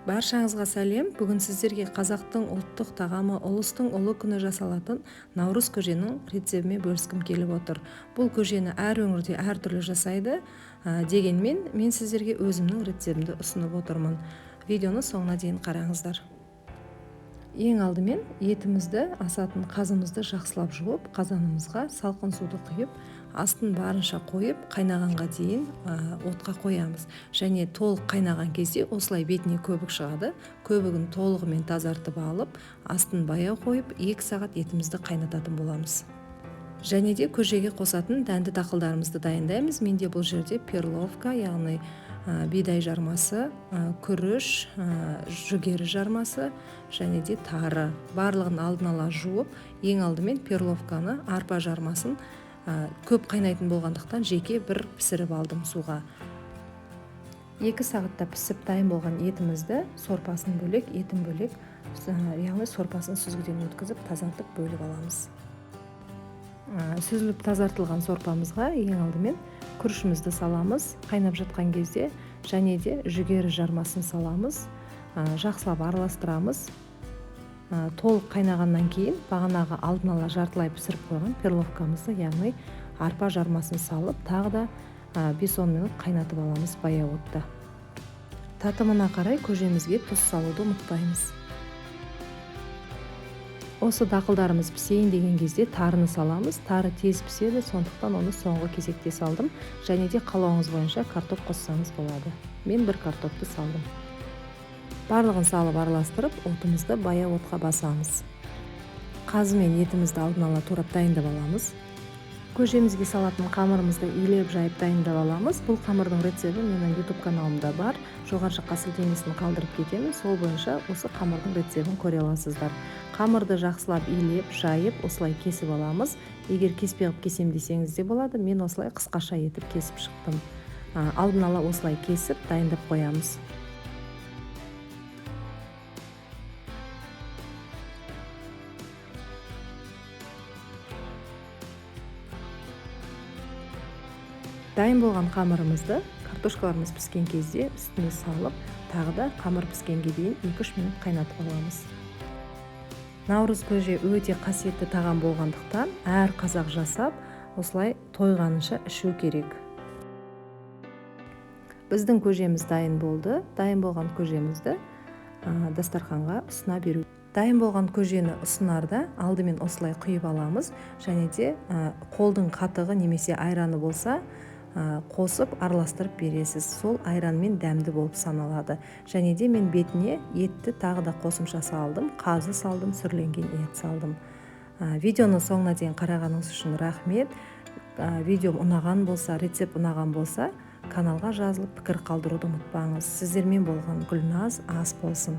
Баршаңызға сәлем. Бүгін сіздерге қазақтың ұлттық тағамы ұлыстың ұлы күні жасалатын наурыз көженің рецебімен бөліскім келіп отыр. Бұл көжені әр өңірде әртүрлі жасайды, дегенмен мен сіздерге өзімнің рецебімді ұсынып отырмын. Видеоны соңына дейін қараңыздар. Ең алдымен етімізді асатын қазымызды жақсылап жуып, қазанымызға салқын суды құйып, астын барынша қойып, қайнағанға дейін отқа қоямыз. Және толық қайнаған кезде осылай бетіне көбік шығады. Көбігін толығымен тазартып алып, астын баяу қойып, 2 сағат етімізді қайнататын боламыз. Және де көжеге қосатын дәнді дақылдарымызды дайындаймыз. Менде бұл жерде перловка, яғни бидай жармасы, күріш, жүгері жармасы және де тары. Барлығын алдын ала жуып, ең алдымен перловканы, арпа жармасын көп қайнайтын болғандықтан жеке бір пісіріп алдым суға. 2 сағатта пісіп дайын болған етімізді сорпасын бөлек, етін бөлек, яғни сорпасын сүзгіден өткізіп, тазартып бөліп аламыз. Сүзіліп тазартылған сорпамызға ең алдымен күрішімізді саламыз. Қайнап жатқан кезде және де жүгері жармасын саламыз. Жақсылап араластырамыз. Толық қайнағаннан кейін бағанағы алдын ала жартылай пісіріп қойған перловкамызды, яғни арпа жармасын салып, тағы да 5-10 минут қайнатып аламыз баяу отта. Татымына қарай көжемізге тұз салуды ұмытпаймыз. Осы дақылдарымыз пісейін деген кезде тарыны саламыз. Тары тез піседі, сондықтан оны соңғы кезекте салдым. Және де қалауыңыз бойынша картоп қоссаңыз болады. Мен бір картопты салдым. Барлығын салып араластырып, отымызды баяу отқа басамыз. Қазы мен етімізді алдын ала турап дайындап аламыз. Көжемізге салатын қамырымызды илеп жайып дайындап аламыз. Бұл қамырдың рецебі менің YouTube каналымда бар. Жоғары жаққа сілтемесін қалдырып кетемін. Сол бойынша осы қамырдың рецебін көре аласыздар. Қамырды жақсылап илеп, жайып, осылай кесіп аламыз. Егер кеспей қып кесем десеңіз де болады. Мен осылай қысқаша етіп кесіп шықтым. Алдын ала осылай кесіп дайындап қоямыз. Дайын болған қамырымызды картошкаларымыз піскен кезде үстіне салып, тағы да қамыр піскенге дейін 2-3 минут қайнатып аламыз. Наурыз көже өте қасиетті тағам болғандықтан, әр қазақ жасап, осылай тойғанынша ішу керек. Біздің көжеміз дайын болды. Дайын болған көжемізді дастарханға ұсына беру. Дайын болған көжені ұсынарда алдымен осылай құйып аламыз. Және де қолдың қатығы немесе айраны болса, қосып араластырып бересіз. Сол айранмен дәмді болып саналады. Және де мен бетіне етті тағы да қосымша салдым. Қазы салдым, сүрленген ет салдым. Видеоны соңына дейін қарағаныңыз үшін рахмет. Видеом ұнаған болса, рецепт ұнаған болса, каналға жазылып пікір қалдыруды ұмытпаңыз. Сіздермен болған Гүлназ ас болсын.